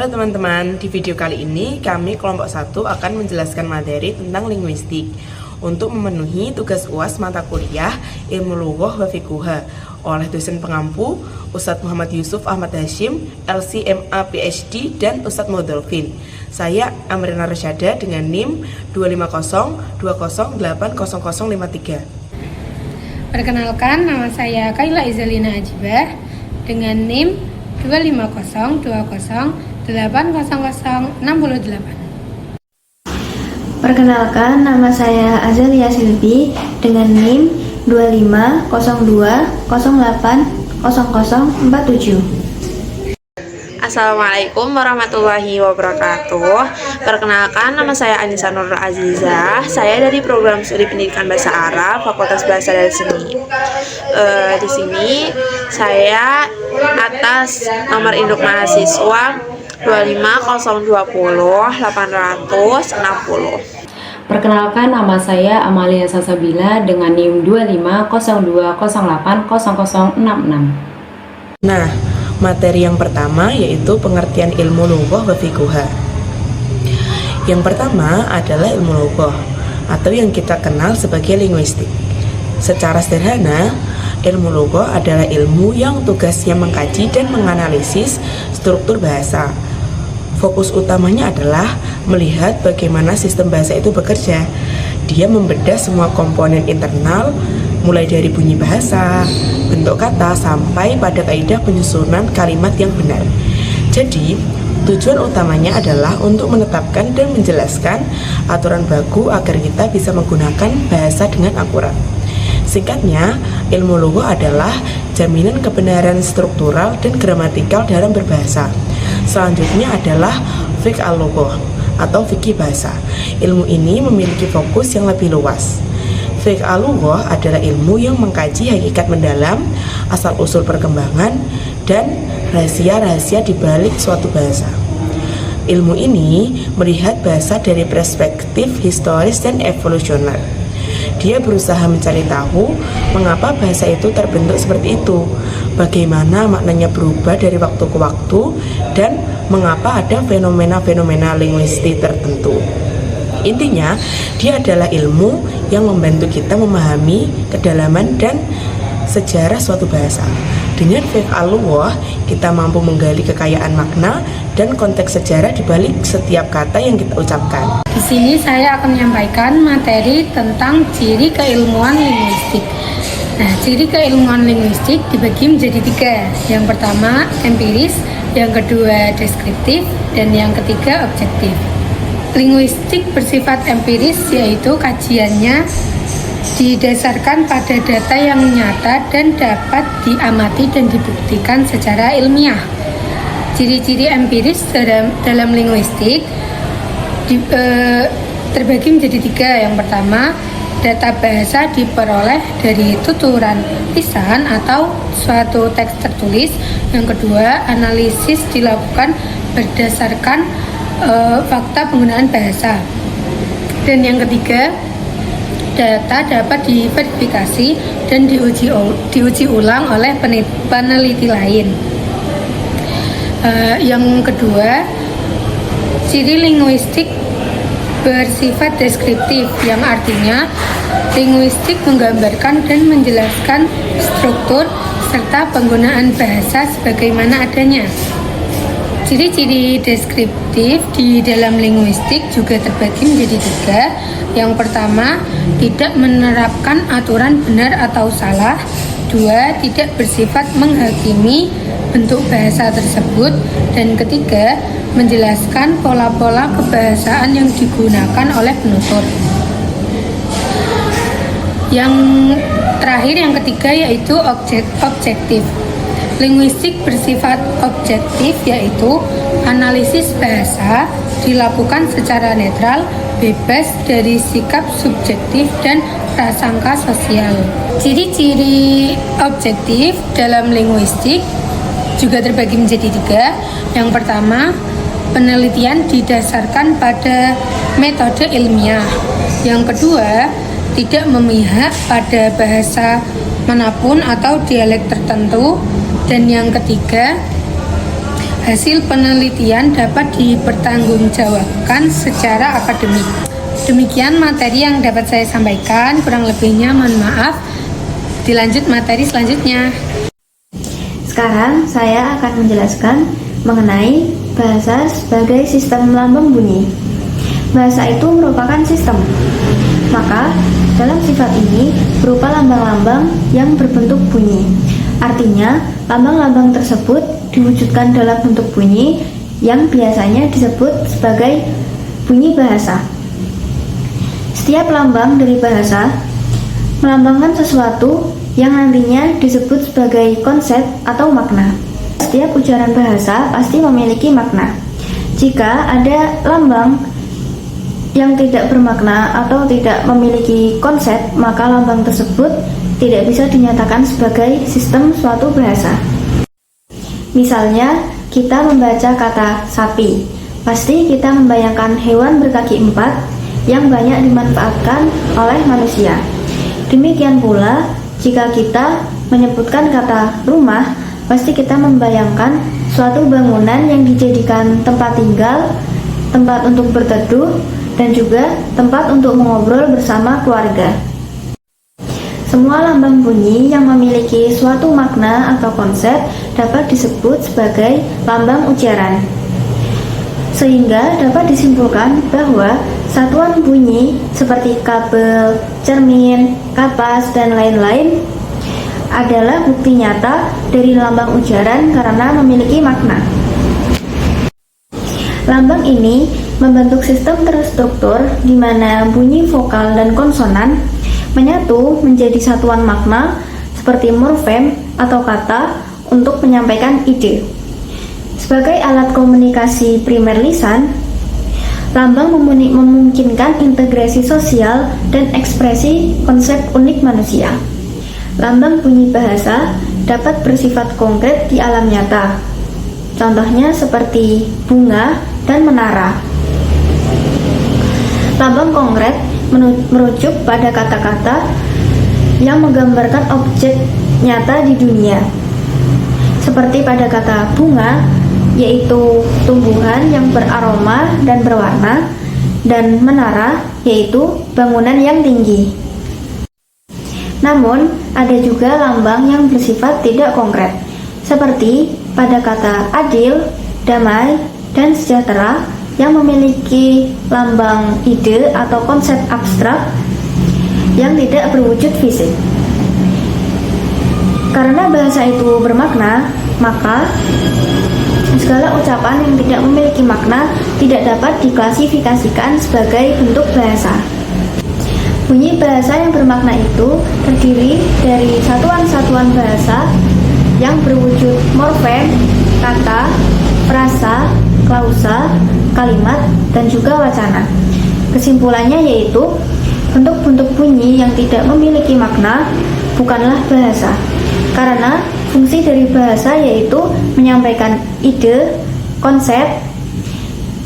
Halo teman-teman, di video kali ini kami kelompok 1 akan menjelaskan materi tentang linguistik untuk memenuhi tugas UAS mata kuliah Ilmu Lughah wa Fiqhuha oleh dosen pengampu Ustadz Muhammad Yusuf Ahmad Hashim, LC.MA PhD, dan Ustadz Modolfin. Saya Amrina Rasyada dengan NIM 250208053. Perkenalkan, nama saya Kaila Izalina Ajibah dengan NIM 25020806068. Perkenalkan, nama saya Azalia Silvi dengan NIM 2502080047. Assalamualaikum warahmatullahi wabarakatuh. Perkenalkan, nama saya Anissa Nur Azizah. Saya dari program studi pendidikan bahasa Arab Fakultas Bahasa dan Seni. Di sini saya atas nomor induk mahasiswa 250208060. Perkenalkan, nama saya Amalia Sasabila dengan NIM 2502080066. Nah, materi yang pertama yaitu pengertian ilmu lughah wa fiqhuha. Yang pertama adalah ilmu lughah atau yang kita kenal sebagai linguistik. Secara sederhana, ilmu lughah adalah ilmu yang tugasnya mengkaji dan menganalisis struktur bahasa. Fokus utamanya adalah melihat bagaimana sistem bahasa itu bekerja. Dia membedah semua komponen internal, mulai dari bunyi bahasa, bentuk kata, sampai pada kaidah penyusunan kalimat yang benar. Jadi, tujuan utamanya adalah untuk menetapkan dan menjelaskan aturan baku agar kita bisa menggunakan bahasa dengan akurat. Singkatnya, ilmu lughah adalah jaminan kebenaran struktural dan gramatikal dalam berbahasa. Selanjutnya adalah fiqh al-lughah atau fikih bahasa. Ilmu ini memiliki fokus yang lebih luas. Fiqh al-lughah adalah ilmu yang mengkaji hakikat mendalam, asal-usul perkembangan, dan rahasia-rahasia di balik suatu bahasa. Ilmu ini melihat bahasa dari perspektif historis dan evolusioner. Dia berusaha mencari tahu mengapa bahasa itu terbentuk seperti itu, bagaimana maknanya berubah dari waktu ke waktu, dan mengapa ada fenomena-fenomena linguistik tertentu. Intinya, dia adalah ilmu yang membantu kita memahami kedalaman dan sejarah suatu bahasa. Dengan fiqh al-lughah, kita mampu menggali kekayaan makna dan konteks sejarah di balik setiap kata yang kita ucapkan. Di sini saya akan menyampaikan materi tentang ciri keilmuan linguistik. Nah, ciri keilmuan linguistik dibagi menjadi 3. Yang pertama empiris, yang kedua deskriptif, dan yang ketiga objektif. Linguistik bersifat empiris, yaitu kajiannya didasarkan pada data yang nyata dan dapat diamati dan dibuktikan secara ilmiah. Ciri-ciri empiris dalam linguistik terbagi menjadi 3. Yang pertama, data bahasa diperoleh dari tuturan lisan atau suatu teks tertulis. Yang kedua, analisis dilakukan berdasarkan fakta penggunaan bahasa. Dan yang ketiga, data dapat diverifikasi dan diuji ulang oleh peneliti lain. Yang kedua, ciri linguistik bersifat deskriptif, yang artinya linguistik menggambarkan dan menjelaskan struktur serta penggunaan bahasa sebagaimana adanya. Ciri-ciri deskriptif di dalam linguistik juga terbagi menjadi 3. Yang pertama, tidak menerapkan aturan benar atau salah. 2. Tidak bersifat menghakimi bentuk bahasa tersebut. Dan ketiga, menjelaskan pola-pola kebahasaan yang digunakan oleh penutur. Yang terakhir, yang ketiga, yaitu objektif. Linguistik bersifat objektif, yaitu analisis bahasa dilakukan secara netral, bebas dari sikap subjektif dan prasangka sosial. Ciri-ciri objektif dalam linguistik juga terbagi menjadi 3. Yang pertama, penelitian didasarkan pada metode ilmiah. Yang kedua, tidak memihak pada bahasa manapun atau dialek tertentu. Dan yang ketiga, hasil penelitian dapat dipertanggungjawabkan secara akademik. Demikian materi yang dapat saya sampaikan, kurang lebihnya mohon maaf. Dilanjut materi selanjutnya. Sekarang saya akan menjelaskan mengenai bahasa sebagai sistem lambang bunyi. Bahasa itu merupakan sistem. Maka, dalam sifat ini berupa lambang-lambang yang berbentuk bunyi. Artinya, lambang-lambang tersebut diwujudkan dalam bentuk bunyi yang biasanya disebut sebagai bunyi bahasa. Setiap lambang dari bahasa melambangkan sesuatu yang nantinya disebut sebagai konsep atau makna. Setiap ujaran bahasa pasti memiliki makna. Jika ada lambang yang tidak bermakna atau tidak memiliki konsep, maka lambang tersebut tidak bisa dinyatakan sebagai sistem suatu bahasa. Misalnya, kita membaca kata sapi, pasti kita membayangkan hewan berkaki 4 yang banyak dimanfaatkan oleh manusia. Demikian pula, jika kita menyebutkan kata rumah, pasti kita membayangkan suatu bangunan yang dijadikan tempat tinggal, tempat untuk berteduh, dan juga tempat untuk mengobrol bersama keluarga. Semua lambang bunyi yang memiliki suatu makna atau konsep dapat disebut sebagai lambang ujaran. Sehingga dapat disimpulkan bahwa satuan bunyi seperti kabel, cermin, kapas, dan lain-lain adalah bukti nyata dari lambang ujaran karena memiliki makna. Lambang ini membentuk sistem terstruktur di mana bunyi vokal dan konsonan menyatu menjadi satuan makna seperti morfem atau kata untuk menyampaikan ide. Sebagai alat komunikasi primer lisan, lambang memungkinkan integrasi sosial dan ekspresi konsep unik manusia. Lambang bunyi bahasa dapat bersifat konkret di alam nyata. Contohnya seperti bunga dan menara. Lambang konkret merujuk pada kata-kata yang menggambarkan objek nyata di dunia. Seperti pada kata bunga, yaitu tumbuhan yang beraroma dan berwarna, dan menara, yaitu bangunan yang tinggi. Namun, ada juga lambang yang bersifat tidak konkret, seperti pada kata adil, damai, dan sejahtera yang memiliki lambang ide atau konsep abstrak yang tidak berwujud fisik. Karena bahasa itu bermakna, maka segala ucapan yang tidak memiliki makna tidak dapat diklasifikasikan sebagai bentuk bahasa. Bunyi bahasa yang bermakna itu terdiri dari satuan-satuan bahasa yang berwujud morfem, kata, frasa, klausa, kalimat, dan juga wacana. Kesimpulannya yaitu, bentuk-bentuk bunyi yang tidak memiliki makna bukanlah bahasa, karena fungsi dari bahasa yaitu menyampaikan ide, konsep,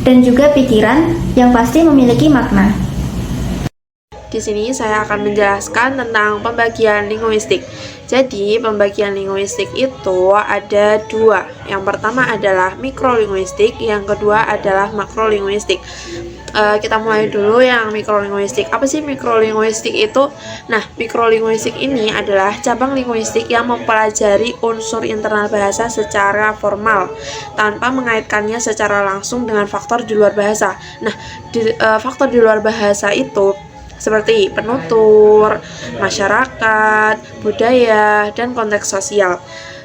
dan juga pikiran yang pasti memiliki makna. Di sini saya akan menjelaskan tentang pembagian linguistik. Jadi, pembagian linguistik itu ada dua. Yang pertama adalah mikrolinguistik, yang kedua adalah makrolinguistik. Kita mulai dulu yang mikrolinguistik. Apa sih mikrolinguistik itu? Nah, mikrolinguistik ini adalah cabang linguistik yang mempelajari unsur internal bahasa secara formal, tanpa mengaitkannya secara langsung dengan faktor di luar bahasa. Nah, faktor di luar bahasa itu seperti penutur, masyarakat, budaya, dan konteks sosial.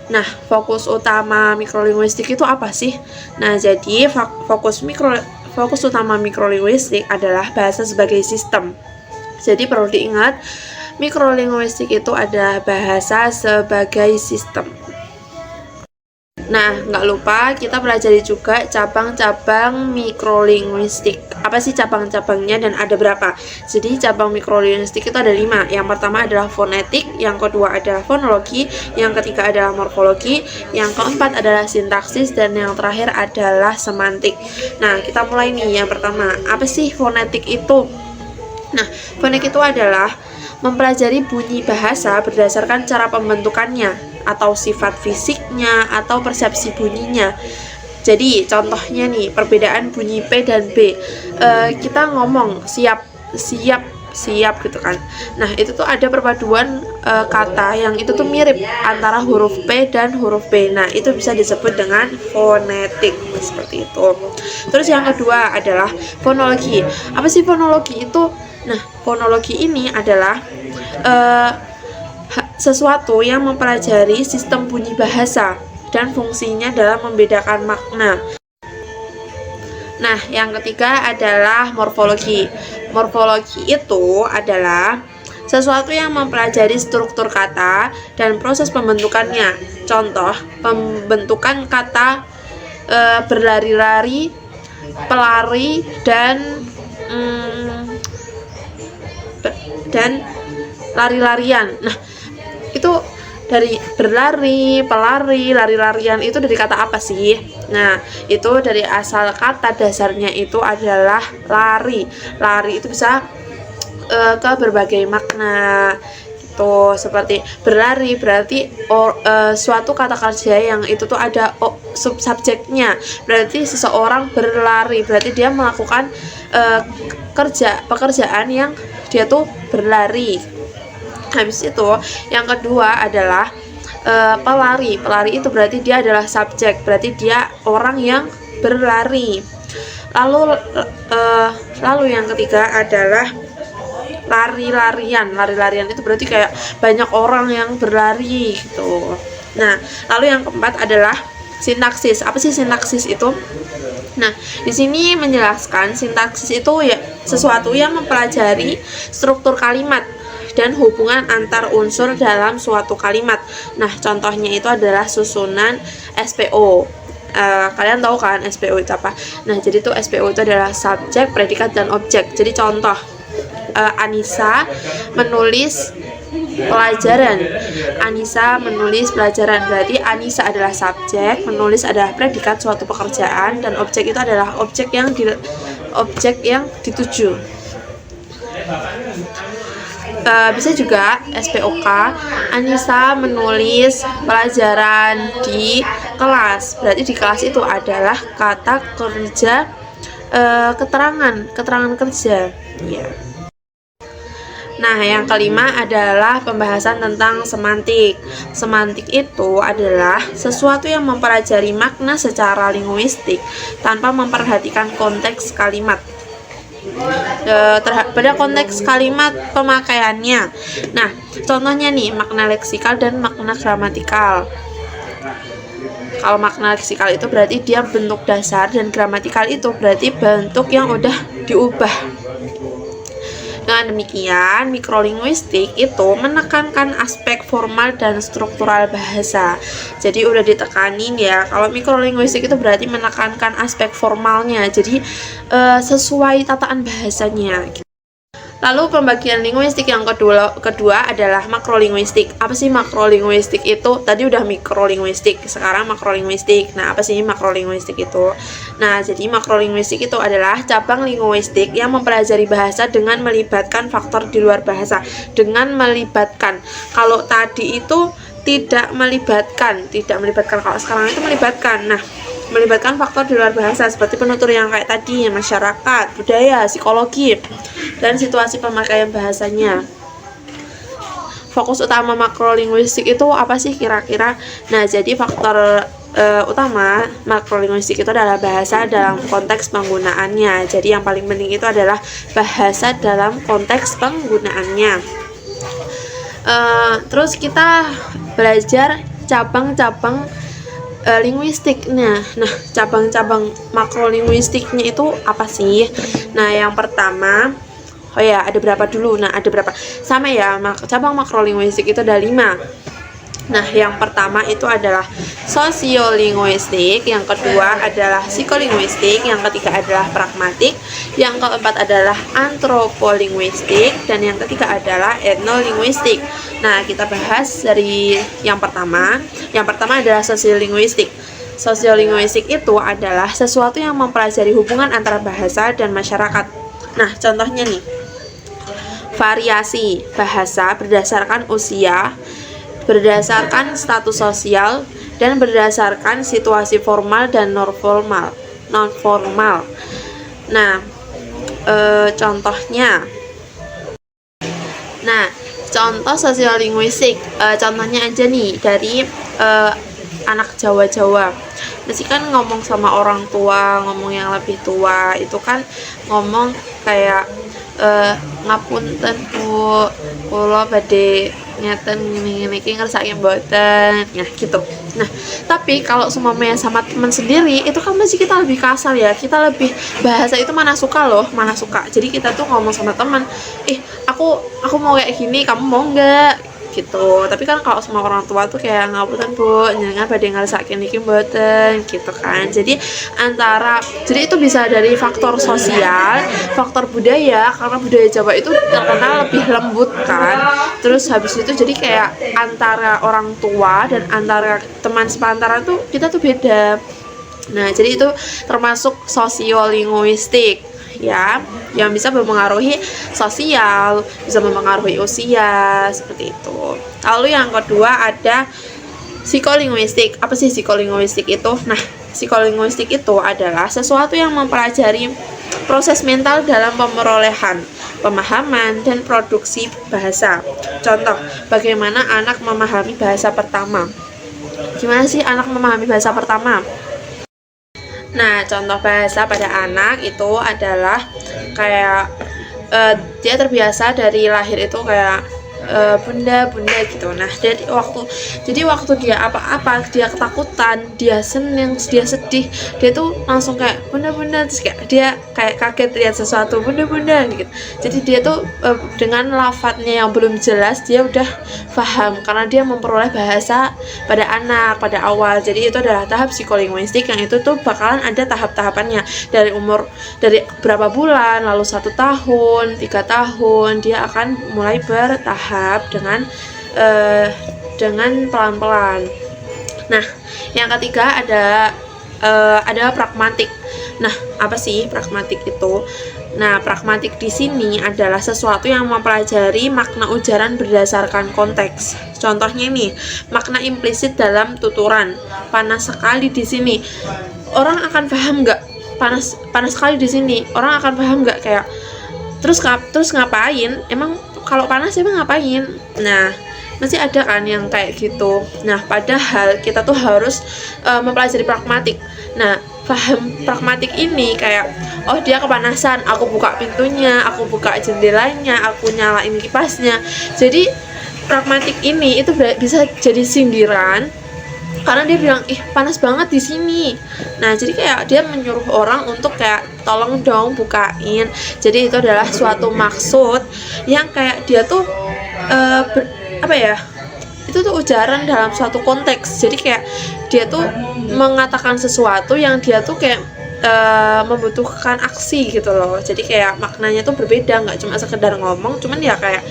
Nah, fokus utama mikrolinguistik itu apa sih? Nah, jadi fokus utama mikrolinguistik adalah bahasa sebagai sistem. Jadi perlu diingat, mikrolinguistik itu adalah bahasa sebagai sistem. Nah, nggak lupa kita pelajari juga cabang-cabang mikrolinguistik. Apa sih cabang-cabangnya dan ada berapa? Jadi cabang mikrolinguistik itu ada 5. Yang pertama adalah fonetik, yang kedua adalah fonologi, yang ketiga adalah morfologi, yang keempat adalah sintaksis, dan yang terakhir adalah semantik. Nah, kita mulai nih. Yang pertama, apa sih fonetik itu? Nah, fonetik itu adalah mempelajari bunyi bahasa berdasarkan cara pembentukannya, atau sifat fisiknya, atau persepsi bunyinya. Jadi contohnya nih, perbedaan bunyi P dan B. Kita ngomong siap gitu kan. Nah, itu tuh ada perpaduan kata yang itu tuh mirip antara huruf P dan huruf B. Nah, itu bisa disebut dengan fonetik, seperti itu. Terus yang kedua adalah fonologi. Apa sih fonologi itu? Nah, fonologi ini adalah sesuatu yang mempelajari sistem bunyi bahasa dan fungsinya dalam membedakan makna. Nah, yang ketiga adalah morfologi. Morfologi itu adalah sesuatu yang mempelajari struktur kata dan proses pembentukannya. Contoh, pembentukan kata berlari-lari, pelari, dan lari-larian. Nah, itu dari berlari, pelari, lari-larian itu dari kata apa sih? Nah, itu dari asal kata dasarnya itu adalah lari. Lari itu bisa ke berbagai makna. Itu seperti berlari berarti suatu kata kerja yang itu tuh ada subjeknya. Berarti seseorang berlari, berarti dia melakukan pekerjaan yang dia tuh berlari. Habis itu yang kedua adalah pelari. Pelari itu berarti dia adalah subjek, berarti dia orang yang berlari. Lalu yang ketiga adalah lari-larian. Lari-larian itu berarti kayak banyak orang yang berlari gitu. Nah, lalu yang keempat adalah sintaksis. Apa sih sintaksis itu? Nah, di sini menjelaskan sintaksis itu ya sesuatu yang mempelajari struktur kalimat dan hubungan antar unsur dalam suatu kalimat. Nah, contohnya itu adalah susunan SPO. Kalian tahu kan SPO itu apa? Nah, jadi tuh SPO itu adalah subjek, predikat, dan objek. Jadi contoh, Anissa menulis pelajaran. Anissa menulis pelajaran, berarti Anissa adalah subjek, menulis adalah predikat suatu pekerjaan, dan objek itu adalah objek yang dituju. Bisa juga SPOK, Anissa menulis pelajaran di kelas, berarti di kelas itu adalah kata kerja, keterangan kerja ya. Nah, yang kelima adalah pembahasan tentang semantik. Semantik itu adalah sesuatu yang mempelajari makna secara linguistik tanpa memperhatikan konteks kalimat. Pada konteks kalimat pemakaiannya. Nah, contohnya nih, makna leksikal dan makna gramatikal. Kalau makna leksikal itu berarti dia bentuk dasar, dan gramatikal itu berarti bentuk yang udah diubah. Dengan demikian, mikrolinguistik itu menekankan aspek formal dan struktural bahasa. Jadi udah ditekanin ya, kalau mikrolinguistik itu berarti menekankan aspek formalnya, jadi sesuai tataan bahasanya. Lalu pembagian linguistik yang kedua adalah makrolinguistik. Apa sih makrolinguistik itu? Tadi udah mikrolinguistik, sekarang makrolinguistik. Nah, apa sih makrolinguistik itu? Nah, jadi makrolinguistik itu adalah cabang linguistik yang mempelajari bahasa dengan melibatkan faktor di luar bahasa. Dengan melibatkan. Kalau tadi itu tidak melibatkan, kalau sekarang itu melibatkan. Nah, melibatkan faktor di luar bahasa seperti penutur yang kayak tadi, masyarakat, budaya, psikologi, dan situasi pemakaian bahasanya. Fokus utama makrolinguistik itu apa sih kira-kira? Nah, jadi faktor utama makrolinguistik itu adalah bahasa dalam konteks penggunaannya. Jadi yang paling penting itu adalah bahasa dalam konteks penggunaannya. Terus kita belajar cabang-cabang linguistik. Nah, cabang-cabang makrolinguistiknya itu apa sih? Nah, yang pertama, ada berapa dulu? Nah, ada berapa? Sama ya, cabang makrolinguistik itu ada 5. Nah, yang pertama itu adalah sosiolinguistik, yang kedua adalah psikolinguistik, yang ketiga adalah pragmatik, yang keempat adalah antropolinguistik, dan yang ketiga adalah etnolinguistik. Nah, kita bahas dari yang pertama. Yang pertama adalah sosiolinguistik. Sosiolinguistik itu adalah sesuatu yang mempelajari hubungan antara bahasa dan masyarakat. Nah, contohnya nih, variasi bahasa berdasarkan usia, berdasarkan status sosial, dan berdasarkan situasi formal dan non formal. Nah, contohnya. Nah, contoh sosiolinguistik, contohnya aja nih dari anak Jawa-Jawa. Mesti kan ngomong sama orang tua, ngomong yang lebih tua, itu kan ngomong kayak ngapunten Bu, kula badhe ngeten ngene iki ngersake mboten. Nah, gitu. Nah, tapi kalau semuanya sama teman sendiri, itu kan masih kita lebih kasar ya. Kita lebih bahasa itu mana suka loh, mana suka. Jadi kita tuh ngomong sama teman, aku mau kayak gini, kamu mau enggak? Gitu. Tapi kan kalau sama orang tua tuh kayak ngapunten Bu, jenengan badhe ngersake niki mboten, gitu kan. Jadi itu bisa dari faktor sosial, faktor budaya, karena budaya Jawa itu terkenal lebih lembut kan. Terus habis itu jadi kayak antara orang tua dan antara teman sepantaran tuh kita tuh beda. Nah, jadi itu termasuk sosiolinguistik ya, yang bisa mempengaruhi sosial, bisa mempengaruhi usia, seperti itu. Lalu yang kedua ada psikolinguistik. Apa sih psikolinguistik itu? Nah, psikolinguistik itu adalah sesuatu yang mempelajari proses mental dalam pemerolehan, pemahaman, dan produksi bahasa. Contoh, bagaimana anak memahami bahasa pertama. Gimana sih anak memahami bahasa pertama? Nah, contoh bahasa pada anak itu adalah kayak dia terbiasa dari lahir itu kayak bunda gitu. Nah, jadi waktu dia apa-apa, dia ketakutan, dia seneng, dia sedih, dia tuh langsung kayak bunda, terus kayak dia kayak kaget lihat sesuatu bunda gitu. Jadi dia tuh dengan lafadznya yang belum jelas dia udah paham karena dia memperoleh bahasa pada anak pada awal. Jadi itu adalah tahap psikolinguistik yang itu tuh bakalan ada tahap-tahapannya dari berapa bulan, lalu 1 tahun, 3 tahun dia akan mulai bertahap dengan pelan-pelan. Nah, yang ketiga ada pragmatik. Nah, apa sih pragmatik itu? Nah, pragmatik di sini adalah sesuatu yang mempelajari makna ujaran berdasarkan konteks. Contohnya nih, makna implisit dalam tuturan. Panas sekali di sini. Orang akan paham nggak? Panas sekali di sini. Orang akan paham nggak kayak terus ngapain? Emang kalau panas emang ngapain? Nah, masih ada kan yang kayak gitu. Nah, padahal kita tuh harus mempelajari pragmatik. Nah, paham pragmatik ini kayak, oh dia kepanasan, aku buka pintunya, aku buka jendelanya, aku nyalain kipasnya. Jadi pragmatik ini itu bisa jadi sindiran karena dia bilang, panas banget di sini. Nah, jadi kayak dia menyuruh orang untuk kayak tolong dong bukain. Jadi itu adalah suatu maksud yang kayak dia tuh itu tuh ujaran dalam suatu konteks. Jadi kayak dia tuh mengatakan sesuatu yang dia tuh kayak membutuhkan aksi gitu loh. Jadi kayak maknanya tuh berbeda, nggak cuma sekedar ngomong, cuman ya kayak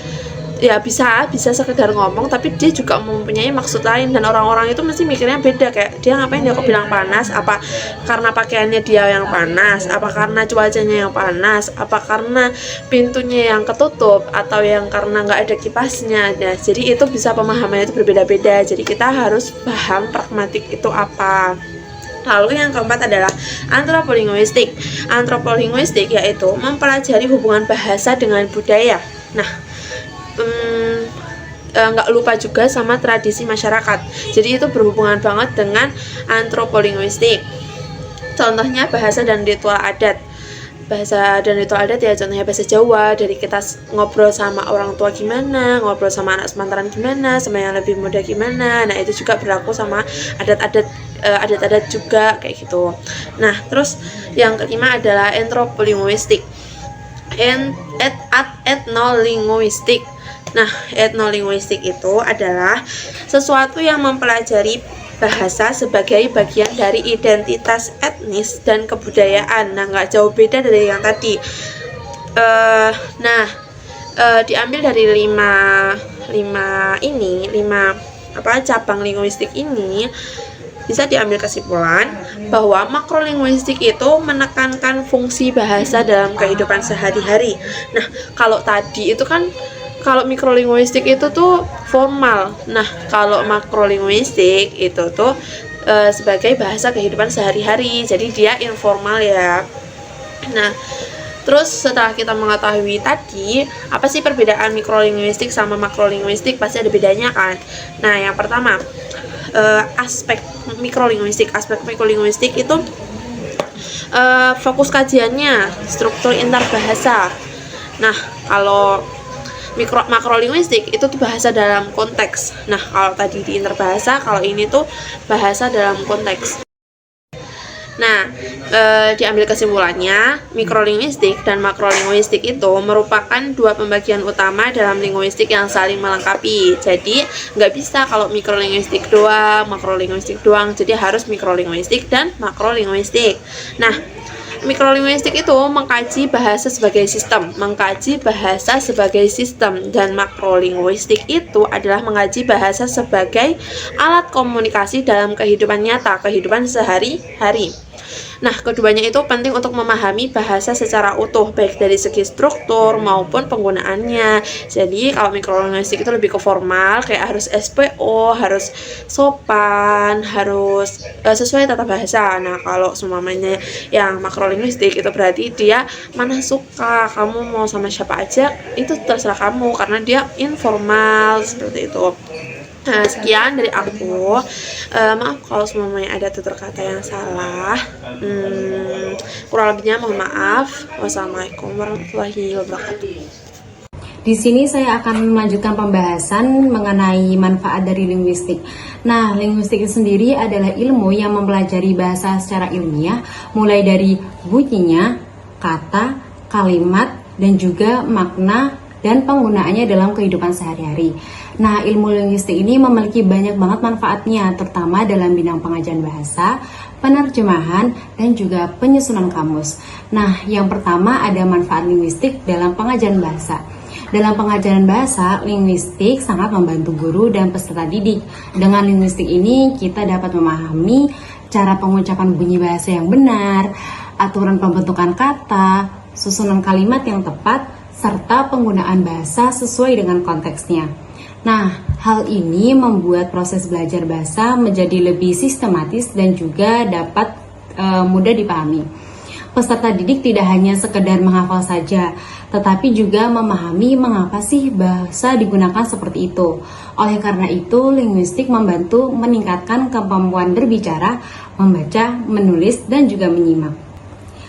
ya bisa sekedar ngomong tapi dia juga mempunyai maksud lain. Dan orang-orang itu mesti mikirnya beda, kayak dia ngapain dia kok bilang panas, apa karena pakaiannya dia yang panas, apa karena cuacanya yang panas, apa karena pintunya yang ketutup, atau yang karena nggak ada kipasnya. Nah, jadi itu bisa pemahamannya itu berbeda-beda. Jadi kita harus paham pragmatik itu apa. Lalu yang keempat adalah antropolinguistik. Antropolinguistik yaitu mempelajari hubungan bahasa dengan budaya. Nah, nggak lupa juga sama tradisi masyarakat. Jadi itu berhubungan banget dengan antropolinguistik. Contohnya bahasa dan ritual adat. Bahasa dan ritual adat ya contohnya bahasa Jawa, dari kita ngobrol sama orang tua gimana, ngobrol sama anak sepantaran gimana, sama yang lebih muda gimana. Nah, itu juga berlaku sama adat-adat juga kayak gitu. Nah, terus yang kelima adalah antropolinguistik. Etnolinguistik. Nah, etnolinguistik itu adalah sesuatu yang mempelajari bahasa sebagai bagian dari identitas etnis dan kebudayaan. Nah, nggak jauh beda dari yang tadi. Diambil dari lima cabang linguistik ini, bisa diambil kesimpulan bahwa makrolinguistik itu menekankan fungsi bahasa dalam kehidupan sehari-hari. Nah, kalau tadi itu kan kalau mikrolinguistik itu tuh formal. Nah, kalau makrolinguistik itu tuh sebagai bahasa kehidupan sehari-hari. Jadi dia informal ya. Nah, terus setelah kita mengetahui tadi, apa sih perbedaan mikrolinguistik sama makrolinguistik? Pasti ada bedanya kan? Nah, yang pertama, aspek mikrolinguistik. Aspek mikrolinguistik itu fokus kajiannya, struktur interbahasa. Nah, kalau makrolinguistik itu tuh bahasa dalam konteks. Nah, kalau tadi di interbahasa, kalau ini tuh bahasa dalam konteks. Nah, diambil kesimpulannya, mikrolinguistik dan makrolinguistik itu merupakan dua pembagian utama dalam linguistik yang saling melengkapi. Jadi, nggak bisa kalau mikrolinguistik doang, makrolinguistik doang. Jadi harus mikrolinguistik dan makrolinguistik. Nah, mikrolinguistik itu mengkaji bahasa sebagai sistem, dan makrolinguistik itu adalah mengkaji bahasa sebagai alat komunikasi dalam kehidupan nyata, kehidupan sehari-hari. Nah, keduanya itu penting untuk memahami bahasa secara utuh, baik dari segi struktur maupun penggunaannya. Jadi, kalau mikrolinguistik itu lebih ke formal, kayak harus SPO, harus sopan, harus sesuai tata bahasa. Nah, kalau semuanya yang makrolinguistik itu berarti dia mana suka, kamu mau sama siapa aja, itu terserah kamu, karena dia informal, seperti itu. Nah, sekian dari aku. Maaf kalau semuanya ada tutur kata yang salah. Kurang lebihnya mohon maaf. Wassalamualaikum warahmatullahi wabarakatuh. Di sini saya akan melanjutkan pembahasan mengenai manfaat dari linguistik. Nah, linguistik itu sendiri adalah ilmu yang mempelajari bahasa secara ilmiah, mulai dari bunyinya, kata, kalimat, dan juga makna dan penggunaannya dalam kehidupan sehari-hari. Nah, ilmu linguistik ini memiliki banyak banget manfaatnya, terutama dalam bidang pengajaran bahasa, penerjemahan, dan juga penyusunan kamus. Nah, yang pertama ada manfaat linguistik dalam pengajaran bahasa. Dalam pengajaran bahasa, linguistik sangat membantu guru dan peserta didik. Dengan linguistik ini, kita dapat memahami cara pengucapan bunyi bahasa yang benar, aturan pembentukan kata, susunan kalimat yang tepat, serta penggunaan bahasa sesuai dengan konteksnya. Nah, hal ini membuat proses belajar bahasa menjadi lebih sistematis dan juga dapat mudah dipahami. Peserta didik tidak hanya sekedar menghafal saja, tetapi juga memahami mengapa sih bahasa digunakan seperti itu. Oleh karena itu, linguistik membantu meningkatkan kemampuan berbicara, membaca, menulis, dan juga menyimak.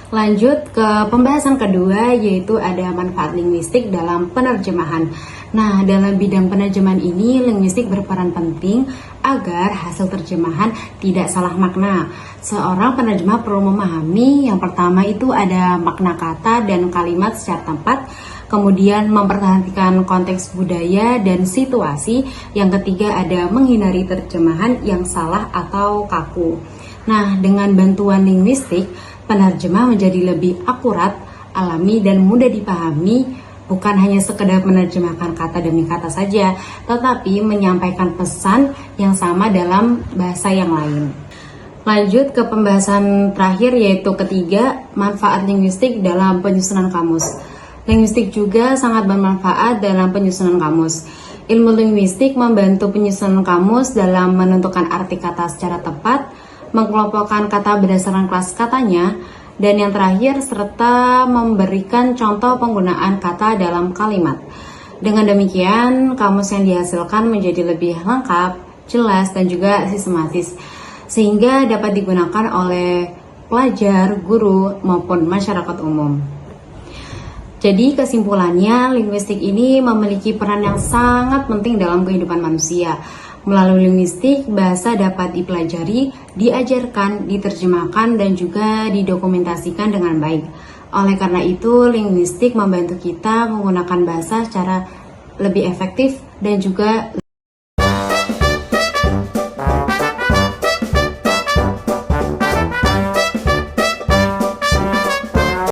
Lanjut ke pembahasan kedua, yaitu ada manfaat linguistik dalam penerjemahan. Nah, dalam bidang penerjemahan ini, linguistik berperan penting agar hasil terjemahan tidak salah makna. Seorang penerjemah perlu memahami yang pertama itu ada makna kata dan kalimat secara tepat, kemudian memperhatikan konteks budaya dan situasi, yang ketiga ada menghindari terjemahan yang salah atau kaku. Nah, dengan bantuan linguistik, penerjemah menjadi lebih akurat, alami, dan mudah dipahami, bukan hanya sekedar menerjemahkan kata demi kata saja, tetapi menyampaikan pesan yang sama dalam bahasa yang lain. Lanjut ke pembahasan terakhir, yaitu ketiga, manfaat linguistik dalam penyusunan kamus. Linguistik juga sangat bermanfaat dalam penyusunan kamus. Ilmu linguistik membantu penyusunan kamus dalam menentukan arti kata secara tepat, mengelompokkan kata berdasarkan kelas katanya, dan yang terakhir serta memberikan contoh penggunaan kata dalam kalimat. Dengan demikian, kamus yang dihasilkan menjadi lebih lengkap, jelas, dan juga sistematis, sehingga dapat digunakan oleh pelajar, guru, maupun masyarakat umum. Jadi kesimpulannya, linguistik ini memiliki peran yang sangat penting dalam kehidupan manusia. Melalui linguistik, bahasa dapat dipelajari, diajarkan, diterjemahkan, dan juga didokumentasikan dengan baik. Oleh karena itu, linguistik membantu kita menggunakan bahasa secara lebih efektif dan juga